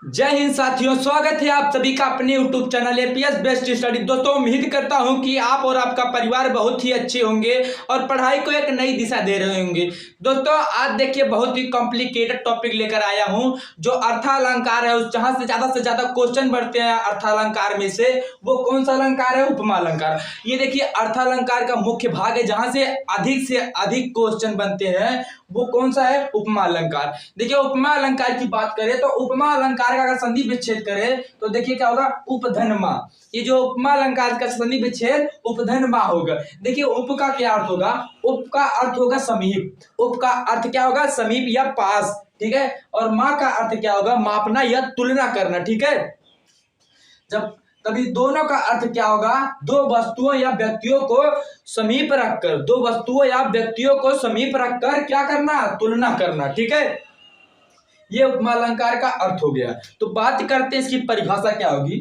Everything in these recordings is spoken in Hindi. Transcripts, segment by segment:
जय हिंद साथियों, स्वागत है आप सभी का अपने YouTube channel APS best study. दोस्तों, उम्मीद करता हूं कि आप और आपका परिवार बहुत ही अच्छे होंगे और पढ़ाई को एक नई दिशा दे रहे होंगे। दोस्तों, आज देखिए बहुत ही कॉम्प्लिकेटेड टॉपिक लेकर आया हूं जो अर्थालंकार है। जहां से ज्यादा क्वेश्चन बढ़ते हैं अर्थालंकार में से वो कौन सा अलंकार है? उपमा अलंकार। ये देखिए अर्थालंकार का मुख्य भाग है जहां से अधिक क्वेश्चन बनते हैं। वो कौन सा है? उपमा अलंकार। देखिए उपमा अलंकार की बात करें तो उपमा अलंकार का अगर संधि विच्छेद करें तो देखिए क्या होगा? उपधनमा। ये जो उपमा अलंकार का संधि विच्छेद उपधनमा होगा। देखिए उप का क्या अर्थ होगा? उप का अर्थ होगा समीप। उप का अर्थ क्या होगा? समीप या पास। ठीक है। और मा का अर्थ क्या होगा? मापना या तुलना करना। ठीक है। जब तभी दोनों का अर्थ क्या होगा? दो वस्तुओं या व्यक्तियों को समीप रखकर, दो वस्तुओं या व्यक्तियों को समीप रखकर क्या करना? तुलना करना। ठीक है। ये उपमा अलंकार का अर्थ हो गया। तो बात करते हैं इसकी परिभाषा क्या होगी।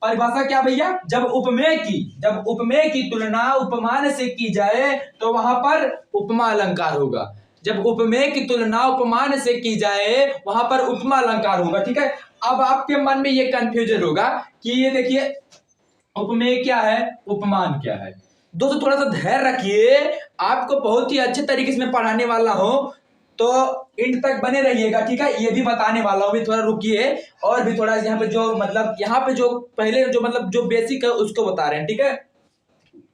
परिभाषा क्या भैया? जब उपमेय की तुलना उपमान से की जाए तो वहां पर उपमा अलंकार होगा। जब उपमेय की तुलना उपमान से की जाए वहां पर उपमा अलंकार होगा। ठीक है। अब आपके मन में ये कंफ्यूजन होगा कि ये देखिए उपमेय क्या है, उपमान क्या है। दोस्तों थोड़ा सा धैर्य रखिए, आपको बहुत ही अच्छे तरीके से मैं पढ़ाने वाला हूं, तो एंड तक बने रहिएगा। ठीक है। ये भी बताने वाला हूं, भी थोड़ा रुकिए और भी थोड़ा यहाँ पे जो यहाँ पे जो पहले जो बेसिक है उसको बता रहे हैं। ठीक है।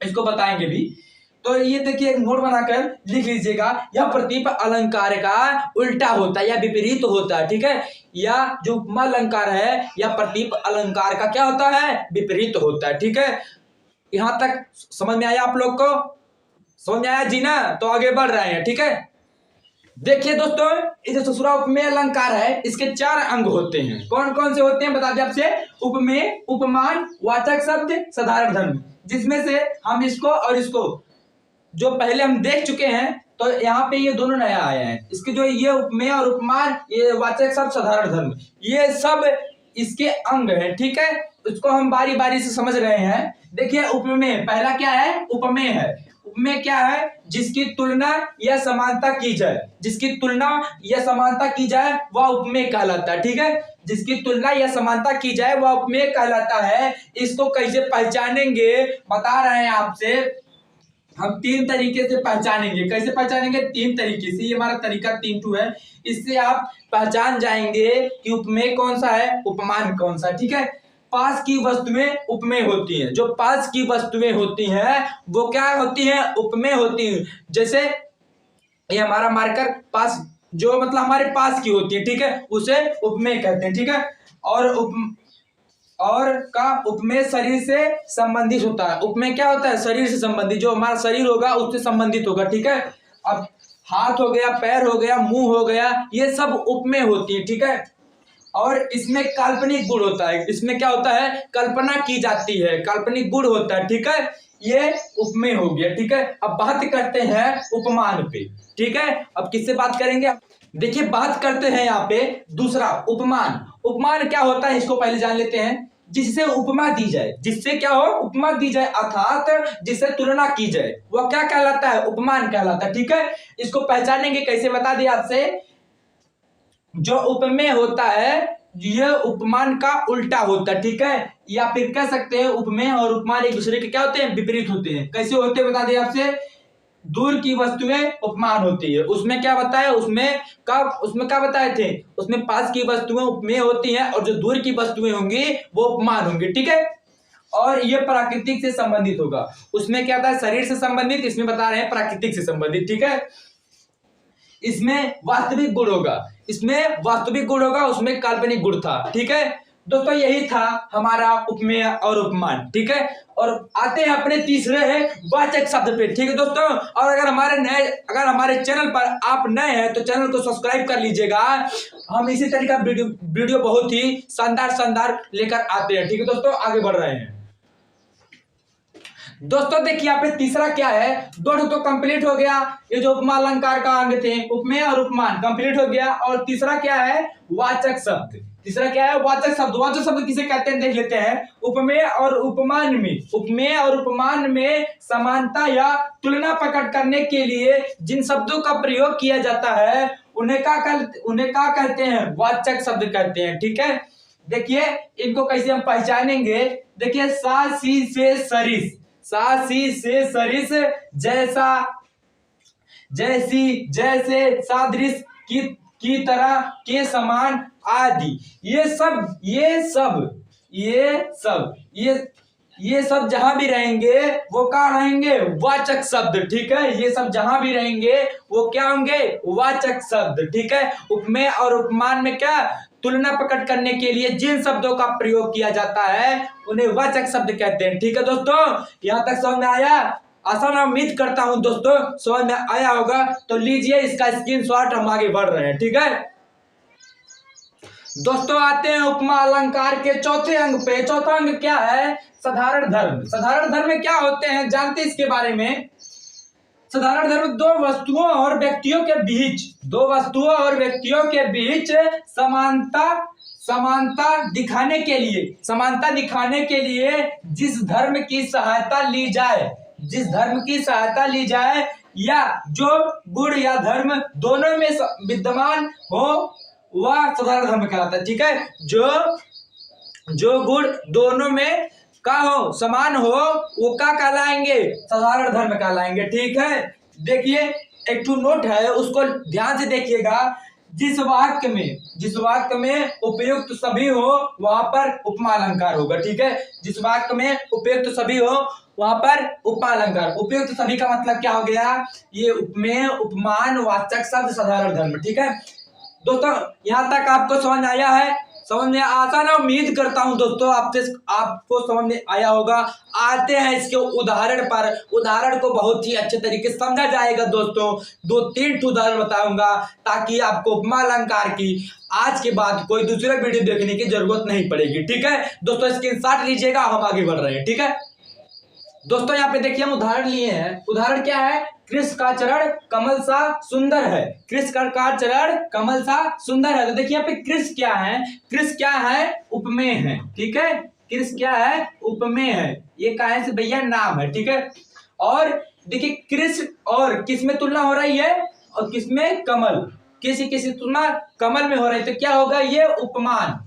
इसको बताएंगे भी। तो ये देखिए एक नोट बनाकर लिख लीजिएगा। यह प्रतीप अलंकार का उल्टा होता है या विपरीत होता है। ठीक है। या जो उपमा अलंकार है या प्रतीप अलंकार का क्या होता है? विपरीत होता है। ठीक है। यहां तक समझ में आया आप लोग को? समझ में आया जी ना? तो आगे बढ़ रहे हैं। ठीक है। देखिए दोस्तों, ये जो ससुरा उपमेय अलंकार है इसके 4 अंग होते हैं। कौन कौन से होते हैं बता दें आपसे? उपमेय, उपमान, वाचक शब्द, साधारण धर्म। जिसमें से हम इसको और इसको जो पहले हम देख चुके हैं, तो यहाँ पे ये दोनों नया आया है। इसके जो ये उपमेय और उपमान, ये वाचक शब्द, साधारण धर्म, ये सब इसके अंग है। ठीक है। इसको हम बारी बारी से समझ रहे हैं। देखिए उपमेय पहला क्या है? उपमेय है। उपमेय क्या है? जिसकी तुलना या समानता की जाए, जिसकी तुलना या समानता की जाए वह उपमेय कहलाता है। ठीक है। जिसकी तुलना या समानता की जाए वह उपमेय कहलाता है। इसको कैसे पहचानेंगे बता रहे हैं आपसे। हम 3 तरीके से पहचानेंगे। कैसे पहचानेंगे? 3 तरीके से। ये हमारा तरीका 3 है। इससे आप पहचान जाएंगे कि उपमेय कौन सा है, उपमान कौन सा। ठीक है। पास की वस्तुएं उपमेय होती हैं। जो पास की वस्तुएं होती हैं वो क्या होती हैं? उपमेय होती हैं। जैसे ये हमारा मार्कर पास, जो मतलब हमारे पास की होती है, ठीक है, उसे उपमेय कहते हैं। ठीक है। और का उपमेय शरीर से संबंधित होता है। उपमेय क्या होता है? शरीर से संबंधित। जो हमारा शरीर होगा उससे संबंधित होगा। ठीक है। अब हाथ हो गया, पैर हो गया, मुंह हो गया, ये सब उपमेय होती है। ठीक है। और इसमें काल्पनिक गुण होता है। इसमें क्या होता है? कल्पना की जाती है, काल्पनिक गुण होता है। ठीक है। ये उपमेय हो गया। ठीक है। अब बात करते हैं उपमान पे। ठीक है। अब किससे बात करेंगे? देखिए बात करते हैं यहाँ पे दूसरा उपमान। उपमान क्या होता है इसको पहले जान लेते हैं। जिससे उपमा दी जाए, जिससे क्या हो? उपमा दी जाए, अर्थात जिससे तुलना की जाए वह क्या कहलाता है? उपमान कहलाता है। ठीक है। इसको पहचानेंगे कैसे बता दिया आपसे। जो उपमेय होता है यह उपमान का उल्टा होता है। ठीक है। या फिर कह सकते हैं उपमेय और उपमान एक दूसरे के क्या होते हैं? विपरीत होते हैं। कैसे होते हैं बता दें आपसे। दूर की वस्तुएं उपमान होती है। उसमें क्या बताया? उसमें क्या बताए थे? उसमें पास की वस्तुएं उपमेय होती हैं और जो दूर की वस्तुएं होंगी वो उपमान होंगी। ठीक है। और ये प्राकृतिक से संबंधित होगा। उसमें क्या था? शरीर से संबंधित। इसमें बता रहे हैं प्राकृतिक से संबंधित। ठीक है। इसमें वास्तविक गुण होगा, इसमें वास्तविक गुण होगा, उसमें काल्पनिक गुण था। ठीक है। दोस्तों यही था हमारा उपमेय और उपमान। ठीक है। और आते हैं अपने तीसरे है वाचक शब्द पे। ठीक है दोस्तों। और अगर हमारे चैनल पर आप नए हैं तो चैनल को सब्सक्राइब कर लीजिएगा। हम इसी तरह का वीडियो बहुत ही शानदार लेकर आते हैं। ठीक है दोस्तों, आगे बढ़ रहे हैं। दोस्तों देखिए यहाँ पे तीसरा क्या है? दोनों तो कंप्लीट हो गया। ये जो उपमा अलंकार का अंग थे उपमेय और उपमान कंप्लीट हो गया। और तीसरा क्या है? वाचक शब्द। तीसरा क्या है? वाचक शब्द। वाचक शब्द किसे कहते हैं देख लेते हैं। उपमेय और उपमान में समानता या तुलना प्रकट करने के लिए जिन शब्दों का प्रयोग किया जाता है उन्हें क्या कहते हैं, वाचक शब्द कहते हैं। ठीक है, देखिए इनको कैसे हम पहचानेंगे। देखिए सा सी से सरिस, सा सी से सरिस, जैसा, जैसी, जैसे, सादृश, की तरह, के समान आदि। ये सब जहां भी रहेंगे वो क्या रहेंगे, वाचक शब्द। ठीक है, ये सब जहां भी रहेंगे वो क्या होंगे, वाचक शब्द। ठीक है, उपमेय और उपमान में क्या, तुलना प्रकट करने के लिए जिन शब्दों का प्रयोग किया जाता है उन्हें वाचक शब्द कहते हैं। ठीक है दोस्तों, यहां तक समझ में आया? आशा मैं उम्मीद करता हूं दोस्तों समझ में आया होगा। तो लीजिए इसका स्क्रीनशॉट, हम आगे बढ़ रहे हैं। ठीक है दोस्तों, आते हैं उपमा अलंकार के चौथे अंग पे। चौथा अंग क्या है, साधारण धर्म। साधारण धर्म क्या होते हैं, जानते हैं इसके बारे में। साधारण धर्म दो वस्तुओं और व्यक्तियों के बीच समानता दिखाने के लिए जिस धर्म की सहायता ली जाए या जो गुण या धर्म दोनों में विद्यमान हो वह साधारण धर्म कहलाता है। ठीक है, जो गुण दोनों में का हो, समान हो, वो क्या कहलाएंगे, साधारण धर्म कहलाएंगे। ठीक है, देखिए एक टू नोट है, उसको ध्यान से देखिएगा। जिस वाक्य में उपयुक्त सभी हो वहां पर उपमा अलंकार होगा। ठीक है, जिस वाक्य में उपयुक्त सभी हो वहां पर उपमा अलंकार। उपयुक्त सभी का मतलब क्या हो गया, ये उपमेय, उपमान, वाचक शब्द, साधारण धर्म। ठीक है दोस्तों, यहां तक आपको समझ आया है? समझ में आता ना, उम्मीद करता हूं दोस्तों आपको समझ में आया होगा। आते हैं इसके उदाहरण पर। उदाहरण को बहुत ही अच्छे तरीके से समझा जाएगा दोस्तों। 2-3 उदाहरण बताऊंगा ताकि आपको उपमा अलंकार की आज के बाद कोई दूसरा वीडियो देखने की जरूरत नहीं पड़ेगी। ठीक है दोस्तों, स्क्रीनशॉट लीजिएगा, हम आगे बढ़ रहे हैं। ठीक है दोस्तों, यहाँ पे देखिए हम उदाहरण लिए हैं। उदाहरण क्या है, कृष्ण का चरण कमल सा सुंदर है। कृष्ण का चरण कमल सा सुंदर है। तो देखिए यहाँ पे कृष्ण क्या है, उपमेय है। ठीक है, कृष्ण क्या है, उपमेय है। ये क्या है भैया, नाम है। ठीक है, और देखिए कृष्ण और किस में तुलना हो रही है, और किस में, कमल। किसी तुलना कमल में हो रही है, तो क्या होगा, ये उपमान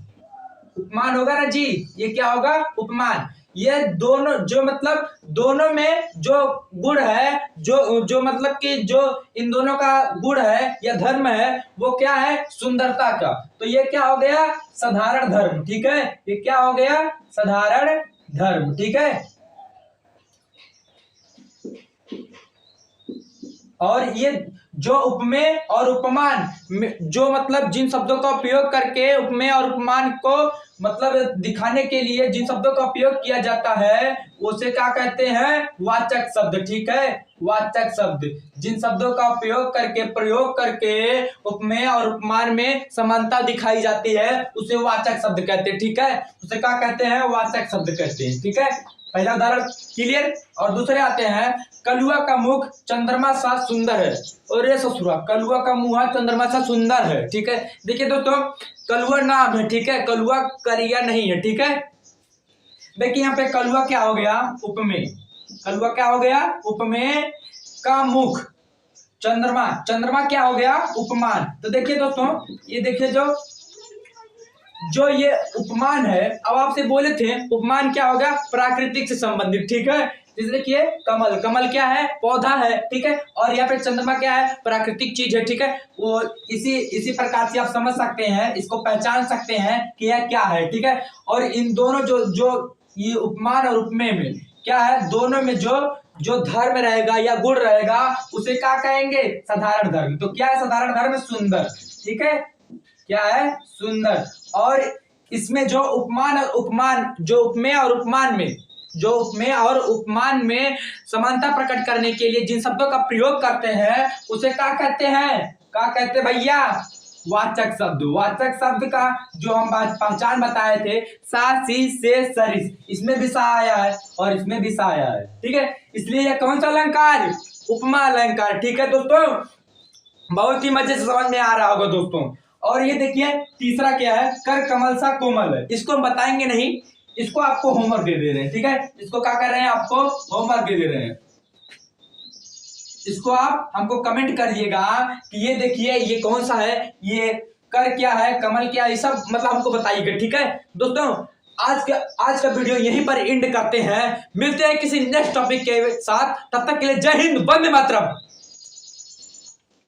होगा ना जी। ये क्या होगा, उपमान। ये दोनों जो मतलब दोनों में जो गुण है, जो मतलब कि जो इन दोनों का गुण है या धर्म है वो क्या है, सुंदरता का। तो ये क्या हो गया, साधारण धर्म। ठीक है, ये क्या हो गया, साधारण धर्म। ठीक है, और ये जो उपमेय और उपमान, जो मतलब जिन शब्दों का उपयोग करके उपमेय और उपमान को मतलब दिखाने के लिए जिन शब्दों का उपयोग किया जाता है उसे क्या कहते हैं, वाचक शब्द। ठीक है, वाचक शब्द। जिन शब्दों का प्रयोग करके उपमेय और उपमान में समानता दिखाई जाती है उसे वाचक शब्द कहते हैं। ठीक है, उसे क्या कहते हैं, वाचक शब्द कहते हैं। ठीक है, पहला उदाहरण क्लियर। और दूसरे आते हैं, कलुआ का मुख चंद्रमा सा सुंदर है। और ये ससुरा, कलुआ का मुंह चंद्रमा सा सुंदर है। ठीक है, देखिए दोस्तों कलुआ नाम है। ठीक है, कलुआ करिया नहीं है। ठीक है, देखिए यहाँ पे कलुआ क्या हो गया, उपमेय। कलुआ क्या हो गया, उपमेय। का मुख चंद्रमा क्या हो गया, उपमान। तो देखिए दोस्तों, ये देखिए जो ये उपमान है, अब आपसे बोले थे उपमान क्या होगा, प्राकृतिक से संबंधित। ठीक है, जैसे देखिए कमल क्या है, पौधा है। ठीक है, और यहाँ पे चंद्रमा क्या है, प्राकृतिक चीज है। ठीक है, वो इसी प्रकार से आप समझ सकते हैं, इसको पहचान सकते हैं कि यह क्या है। ठीक है, और इन दोनों जो ये उपमान और उपमेय में क्या है, दोनों में जो धर्म रहेगा या गुण रहेगा उसे क्या कहेंगे, साधारण धर्म। तो क्या है साधारण धर्म, सुंदर। ठीक है, क्या है, सुंदर। और इसमें जो उपमेय और उपमान में समानता प्रकट करने के लिए जिन शब्दों का प्रयोग करते हैं उसे क्या कहते हैं भैया, वाचक शब्द। वाचक शब्द का जो हम पहचान बताए थे, सा सी से सरिस, इसमें भी सा आया है और इसमें भी सा आया है। ठीक है, इसलिए यह कौन सा अलंकार, उपमा अलंकार। ठीक है दोस्तों, बहुत ही मजे से समझ में आ रहा होगा दोस्तों। और ये देखिए तीसरा क्या है, कर कमल सा कोमल है। इसको हम बताएंगे नहीं, इसको आपको होमवर्क दे रहे हैं। ठीक है, इसको क्या कर रहे हैं, आपको होमवर्क दे रहे हैं। इसको आप हमको कमेंट करिएगा कि ये देखिए ये कौन सा है, ये कर क्या है, कमल क्या है, ये सब मतलब हमको बताइएगा। ठीक है दोस्तों, आज का वीडियो यहीं पर एंड करते हैं। मिलते हैं किसी नेक्स्ट टॉपिक के साथ, तब तक के लिए जय हिंद, वंदे मातरम।